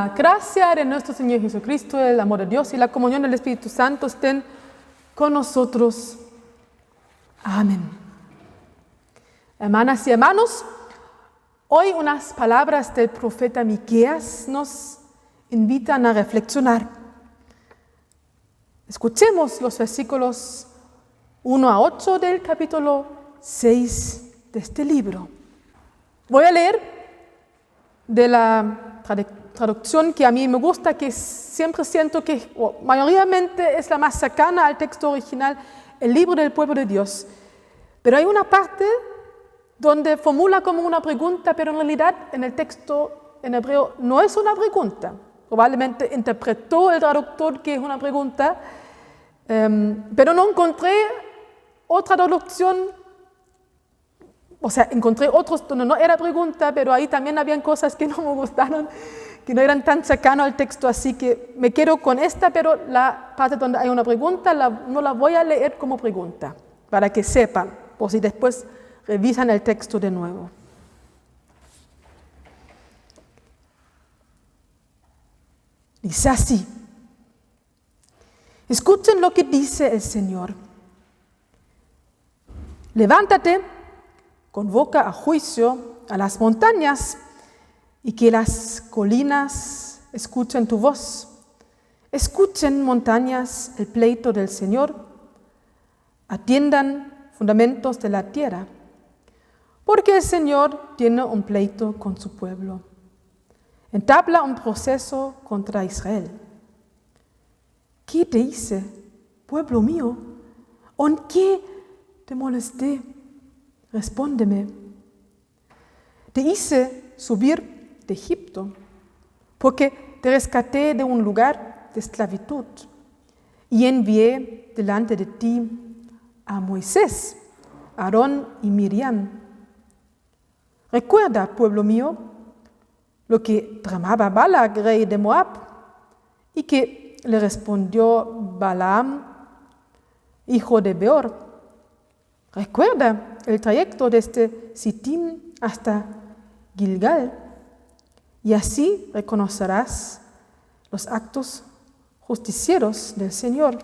La gracia de nuestro Señor Jesucristo, el amor de Dios y la comunión del Espíritu Santo estén con nosotros. Amén. Hermanas y hermanos, hoy unas palabras del profeta Miqueas nos invitan a reflexionar. Escuchemos los versículos 1 a 8 del capítulo 6 de este libro. Voy a leer de la traducción que a mí me gusta, que siempre siento que mayoritariamente es la más cercana al texto original, el libro del pueblo de Dios. Pero hay una parte donde formula como una pregunta, pero en realidad en el texto en hebreo no es una pregunta. Probablemente interpretó el traductor que es una pregunta, pero no encontré otra traducción. O sea, encontré otros donde no era pregunta, pero ahí también habían cosas que no me gustaron, que no eran tan cercanos al texto, así que me quedo con esta, pero la parte donde hay una pregunta no la voy a leer como pregunta, para que sepan, por si después revisan el texto de nuevo. Dice así: escuchen lo que dice el Señor. Levántate, convoca a juicio a las montañas y que las colinas escuchen tu voz. Escuchen, montañas, el pleito del Señor. Atiendan, fundamentos de la tierra, porque el Señor tiene un pleito con su pueblo. Entabla un proceso contra Israel. ¿Qué te hice, pueblo mío? ¿En qué te molesté? Respóndeme. Te hice subir de Egipto, porque te rescaté de un lugar de esclavitud y envié delante de ti a Moisés, Aarón y Miriam. Recuerda, pueblo mío, lo que tramaba Balac, rey de Moab, y que le respondió Balaam, hijo de Beor. Recuerda el trayecto desde Sittim hasta Gilgal, y así reconocerás los actos justicieros del Señor.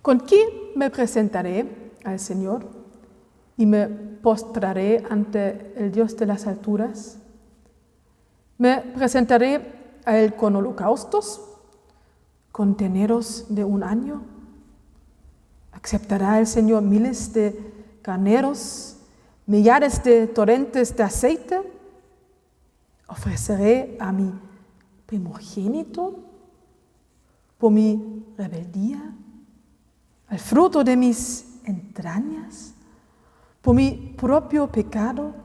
¿Con quién me presentaré al Señor y me postraré ante el Dios de las alturas? ¿Me presentaré a Él con holocaustos, con terneros de un año? ¿Aceptará el Señor miles de carneros, millares de torrentes de aceite? ¿Ofreceré a mi primogénito por mi rebeldía, al fruto de mis entrañas, por mi propio pecado?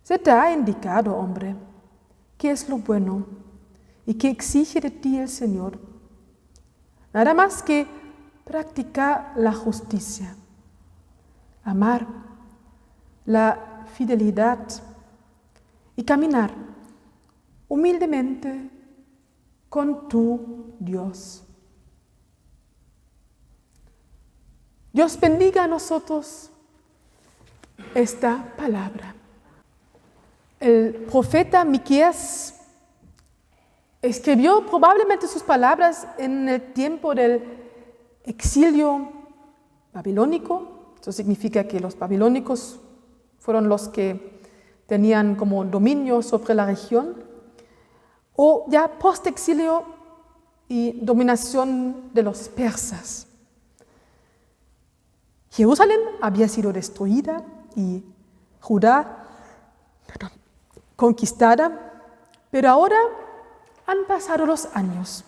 Se te ha indicado, hombre, qué es lo bueno y qué exige de ti el Señor. Nada más que practicar la justicia, amar la fidelidad y caminar humildemente con tu Dios. Dios bendiga a nosotros esta palabra. El profeta Miqueas escribió probablemente sus palabras en el tiempo del exilio babilónico. Eso significa que los babilónicos fueron los que tenían como dominio sobre la región, o ya post-exilio y dominación de los persas. Jerusalén había sido destruida y Judá conquistada, pero ahora han pasado los años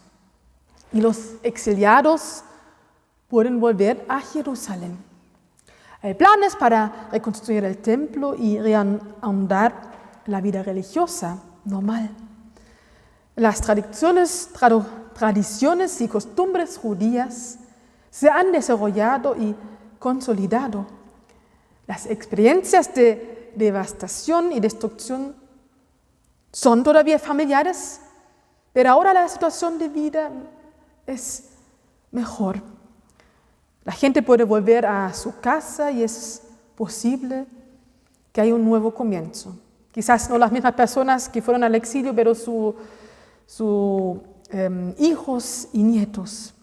y los exiliados pueden volver a Jerusalén. Hay planes para reconstruir el templo y reanudar la vida religiosa normal. Las tradiciones y costumbres judías se han desarrollado y consolidado. Las experiencias de devastación y destrucción son todavía familiares, pero ahora la situación de vida es mejor. La gente puede volver a su casa y es posible que haya un nuevo comienzo, quizás no las mismas personas que fueron al exilio, pero sus hijos y nietos.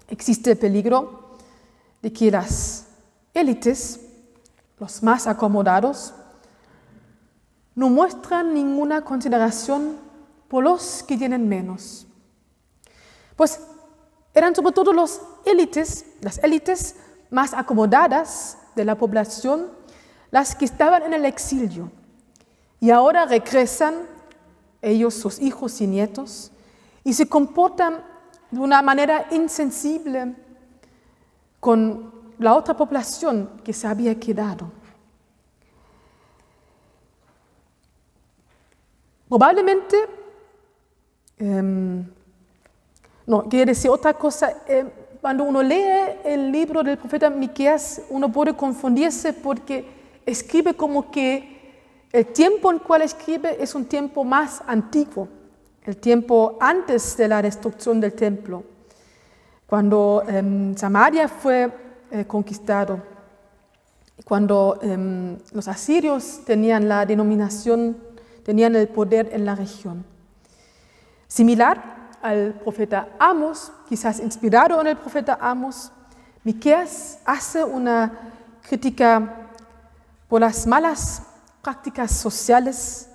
Existe el peligro de que las élites, los más acomodados, no muestran ninguna consideración por los que tienen menos. Pues eran sobre todo las élites más acomodadas de la población, las que estaban en el exilio. Y ahora regresan ellos, sus hijos y nietos, y se comportan de una manera insensible con la otra población que se había quedado. Probablemente, quiero decir otra cosa, cuando uno lee el libro del profeta Miqueas, uno puede confundirse porque escribe como que el tiempo en el cual escribe es un tiempo más antiguo, el tiempo antes de la destrucción del templo, cuando Samaria fue conquistado, cuando los asirios tenían la denominación, tenían el poder en la región. Similar al profeta Amos, quizás inspirado en el profeta Amos, Miqueas hace una crítica por las malas prácticas sociales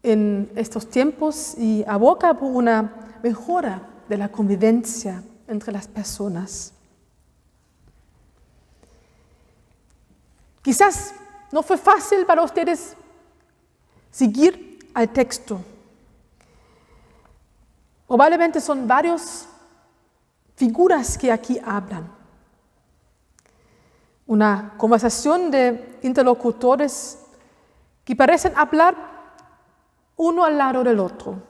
en estos tiempos y aboca por una mejora de la convivencia entre las personas. Quizás no fue fácil para ustedes seguir al texto. Probablemente son varias figuras que aquí hablan. Una conversación de interlocutores que parecen hablar uno al lado del otro,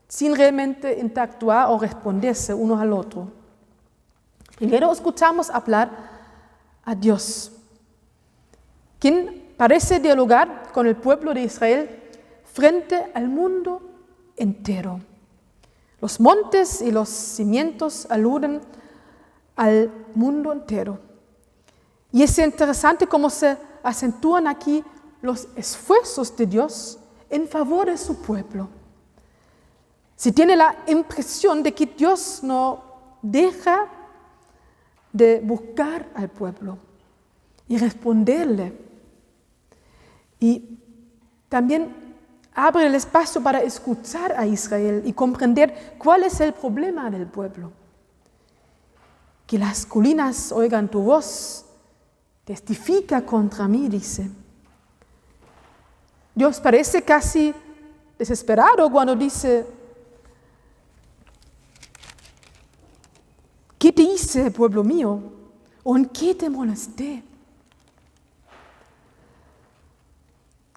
sin realmente interactuar o responderse uno al otro. Primero escuchamos hablar a Dios, quien parece dialogar con el pueblo de Israel frente al mundo entero. Los montes y los cimientos aluden al mundo entero. Y es interesante cómo se acentúan aquí los esfuerzos de Dios en favor de su pueblo. Se tiene la impresión de que Dios no deja de buscar al pueblo y responderle. Y también abre el espacio para escuchar a Israel y comprender cuál es el problema del pueblo. Que las colinas oigan tu voz, testifica contra mí, dice. Dios parece casi desesperado cuando dice: ¿qué te hice, pueblo mío? ¿O en qué te molesté?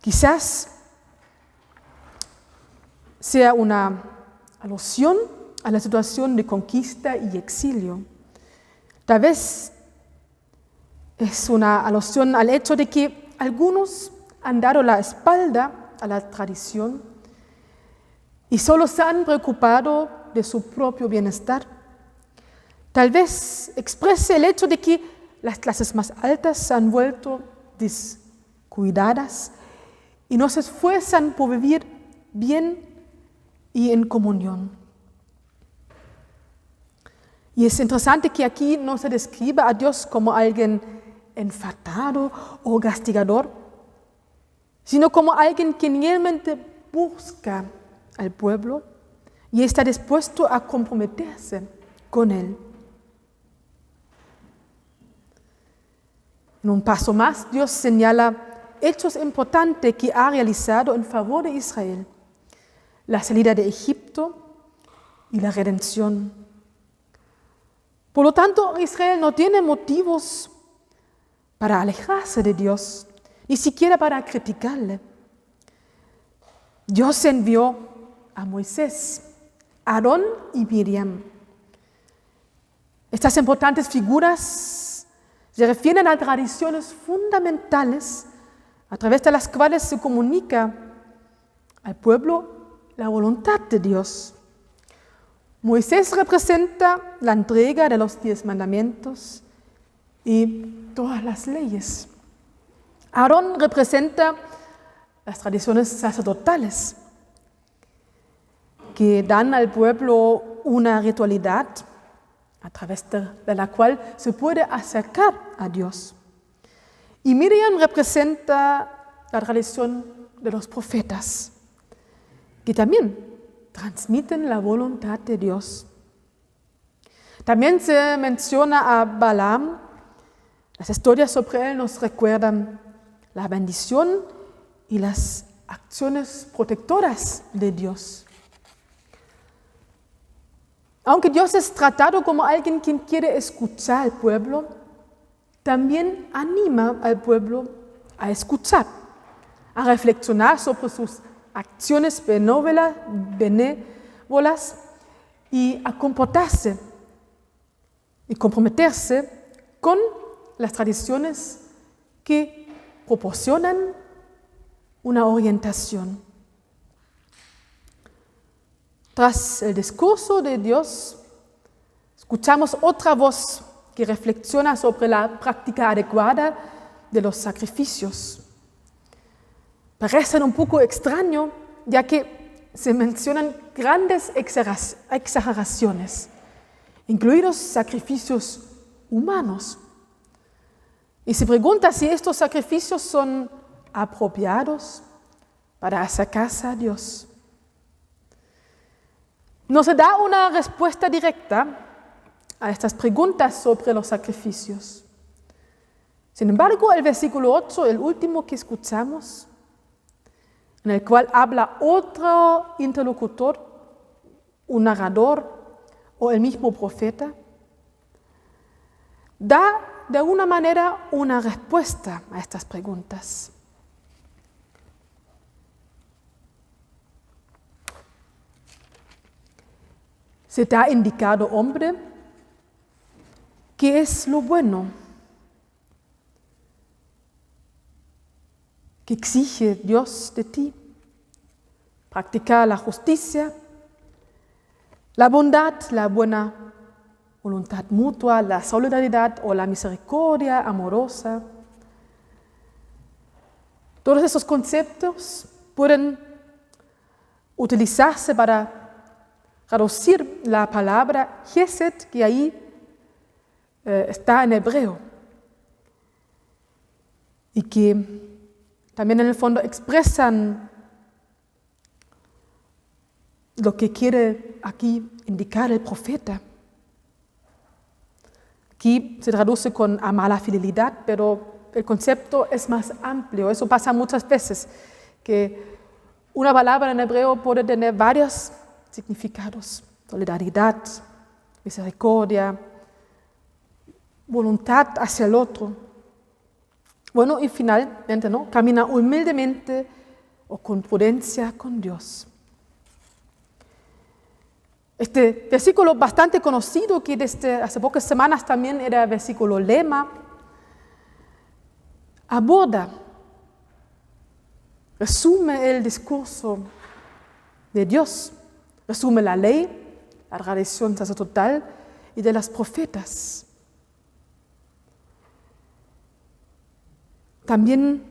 Quizás sea una alusión a la situación de conquista y exilio. Tal vez es una alusión al hecho de que algunos han dado la espalda a la tradición y solo se han preocupado de su propio bienestar. Tal vez exprese el hecho de que las clases más altas se han vuelto descuidadas y no se esfuerzan por vivir bien y en comunión. Y es interesante que aquí no se describa a Dios como alguien enfadado o castigador, sino como alguien que realmente busca al pueblo y está dispuesto a comprometerse con él. En un paso más, Dios señala hechos importantes que ha realizado en favor de Israel: la salida de Egipto y la redención. Por lo tanto, Israel no tiene motivos para alejarse de Dios, ni siquiera para criticarle. Dios envió a Moisés, Aarón y Miriam. Estas importantes figuras se refieren a tradiciones fundamentales a través de las cuales se comunica al pueblo la voluntad de Dios. Moisés representa la entrega de los 10 mandamientos y todas las leyes. Aarón representa las tradiciones sacerdotales, que dan al pueblo una ritualidad a través de la cual se puede acercar a Dios. Y Miriam representa la tradición de los profetas, que también transmiten la voluntad de Dios. También se menciona a Balaam. Las historias sobre él nos recuerdan la bendición y las acciones protectoras de Dios. Aunque Dios es tratado como alguien quien quiere escuchar al pueblo, también anima al pueblo a escuchar, a reflexionar sobre sus acciones benévolas y a comportarse y comprometerse con las tradiciones que proporcionan una orientación. Tras el discurso de Dios, escuchamos otra voz que reflexiona sobre la práctica adecuada de los sacrificios. Parecen un poco extraño, ya que se mencionan grandes exageraciones, incluidos sacrificios humanos. Y se pregunta si estos sacrificios son apropiados para acercarse a Dios. No se da una respuesta directa a estas preguntas sobre los sacrificios. Sin embargo, el versículo 8, el último que escuchamos, en el cual habla otro interlocutor, un narrador o el mismo profeta, da de alguna manera una respuesta a estas preguntas. Se te ha indicado, hombre, qué es lo bueno, que exige Dios de ti. Practicar la justicia, la bondad, la buena voluntad mutua, la solidaridad o la misericordia amorosa. Todos esos conceptos pueden utilizarse para traducir la palabra Hesed, que ahí está en hebreo, y que también en el fondo expresan lo que quiere aquí indicar el profeta. Aquí se traduce con amar la fidelidad, pero el concepto es más amplio. Eso pasa muchas veces, que una palabra en hebreo puede tener varios significados: solidaridad, misericordia, voluntad hacia el otro. Bueno, y finalmente, ¿no?, camina humildemente o con prudencia con Dios. Este versículo bastante conocido, que desde hace pocas semanas también era el versículo lema, aborda, resume el discurso de Dios, resume la ley, la tradición sacerdotal y de los profetas. También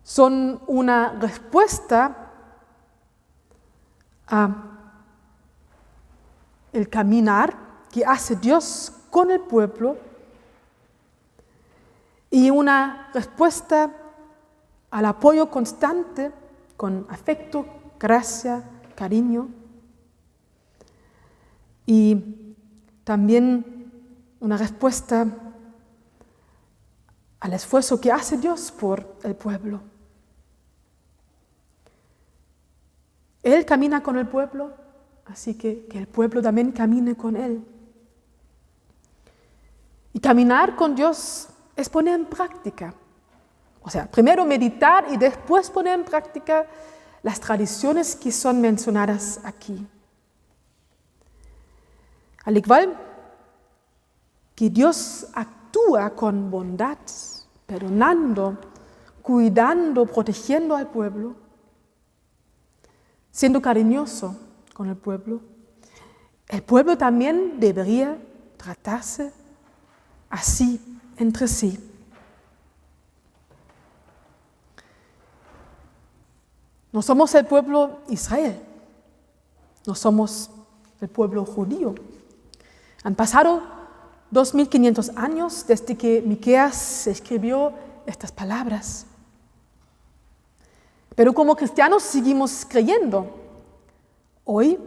son una respuesta a el caminar que hace Dios con el pueblo y una respuesta al apoyo constante con afecto, gracia, cariño, y también una respuesta al esfuerzo que hace Dios por el pueblo. Él camina con el pueblo, así que el pueblo también camine con Él. Y caminar con Dios es poner en práctica. O sea, primero meditar y después poner en práctica las tradiciones que son mencionadas aquí. Al igual que Dios actúa con bondad, perdonando, cuidando, protegiendo al pueblo, siendo cariñoso con el pueblo también debería tratarse así entre sí. No somos el pueblo Israel, no somos el pueblo judío. Han pasado 2500 años desde que Miqueas escribió estas palabras. Pero como cristianos seguimos creyendo hoy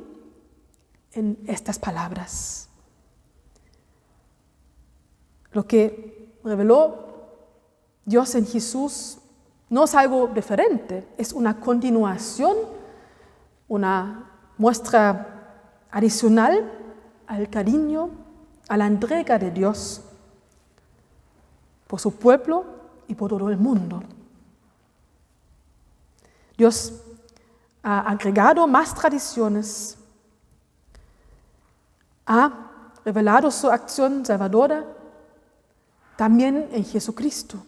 en estas palabras. Lo que reveló Dios en Jesús no es algo diferente, es una continuación, una muestra adicional al cariño, a la entrega de Dios por su pueblo y por todo el mundo. Dios ha agregado más tradiciones, ha revelado su acción salvadora también en Jesucristo.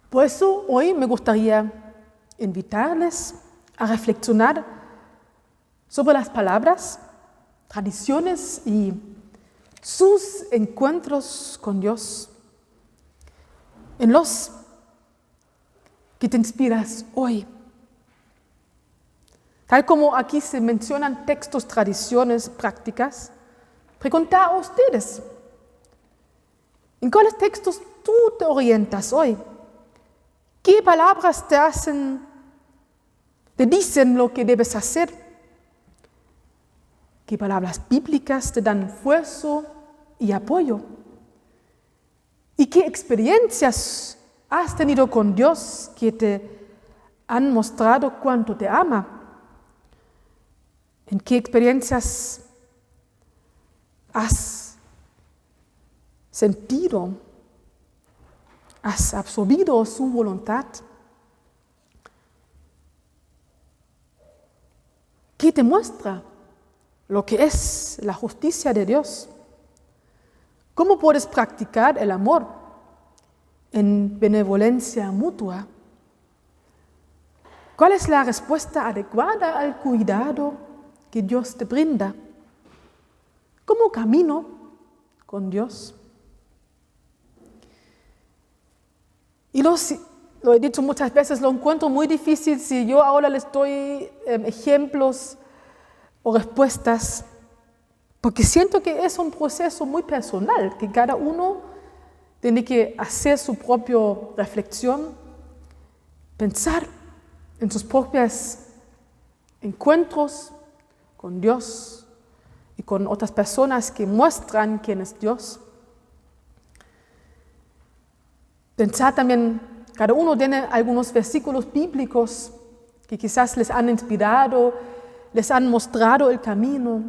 Por eso hoy me gustaría invitarles a reflexionar sobre las palabras, tradiciones y sus encuentros con Dios, en los que te inspiras hoy. Tal como aquí se mencionan textos, tradiciones, prácticas, pregunta a ustedes, ¿en cuáles textos tú te orientas hoy? ¿Qué palabras te dicen lo que debes hacer? ¿Qué palabras bíblicas te dan fuerza y apoyo? ¿Y qué experiencias has tenido con Dios que te han mostrado cuánto te ama? ¿En qué experiencias has sentido, has absorbido su voluntad? ¿Qué te muestra lo que es la justicia de Dios? ¿Cómo puedes practicar el amor en benevolencia mutua? ¿Cuál es la respuesta adecuada al cuidado que Dios te brinda? ¿Cómo camino con Dios? Y lo he dicho muchas veces, lo encuentro muy difícil si yo ahora les doy ejemplos o respuestas, porque siento que es un proceso muy personal, que cada uno tiene que hacer su propia reflexión, pensar en sus propios encuentros con Dios y con otras personas que muestran quién es Dios. Pensar también, cada uno tiene algunos versículos bíblicos que quizás les han inspirado, les han mostrado el camino,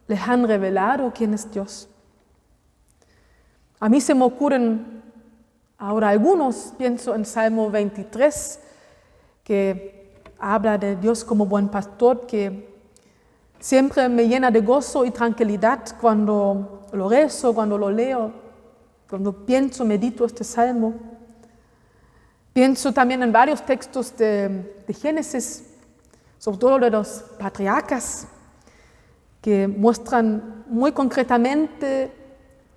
les han revelado quién es Dios. A mí se me ocurren ahora algunos, pienso en Salmo 23, que habla de Dios como buen pastor, que siempre me llena de gozo y tranquilidad cuando lo rezo, cuando lo leo, cuando pienso, medito este salmo. Pienso también en varios textos de Génesis, sobre todo de los patriarcas, que muestran muy concretamente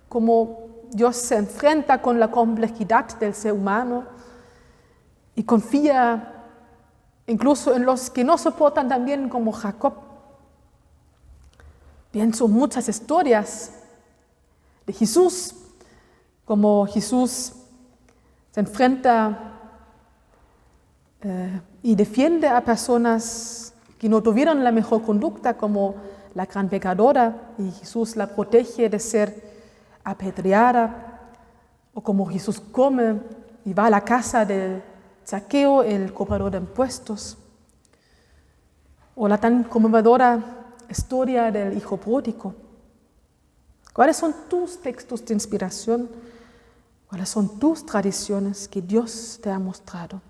cómo Dios se enfrenta con la complejidad del ser humano y confía incluso en los que no soportan tan bien como Jacob. Pienso en muchas historias de Jesús, como Jesús se enfrenta y defiende a personas que no tuvieron la mejor conducta, como la gran pecadora, y Jesús la protege de ser apedreada, o como Jesús come y va a la casa del Zaqueo, el cobrador de impuestos, o la tan conmovedora historia del hijo pródigo. ¿Cuáles son tus textos de inspiración? ¿Cuáles son tus tradiciones que Dios te ha mostrado?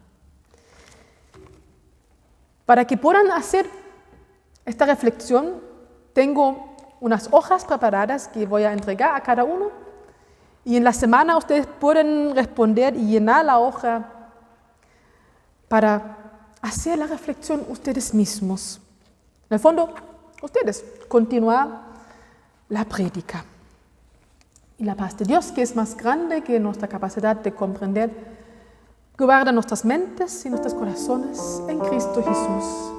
Para que puedan hacer esta reflexión, tengo unas hojas preparadas que voy a entregar a cada uno, y en la semana ustedes pueden responder y llenar la hoja para hacer la reflexión ustedes mismos. En el fondo, ustedes continuar la prédica. Y la paz de Dios, que es más grande que nuestra capacidad de comprender, Guarda nuestras mentes y nuestros corazones en Cristo Jesús.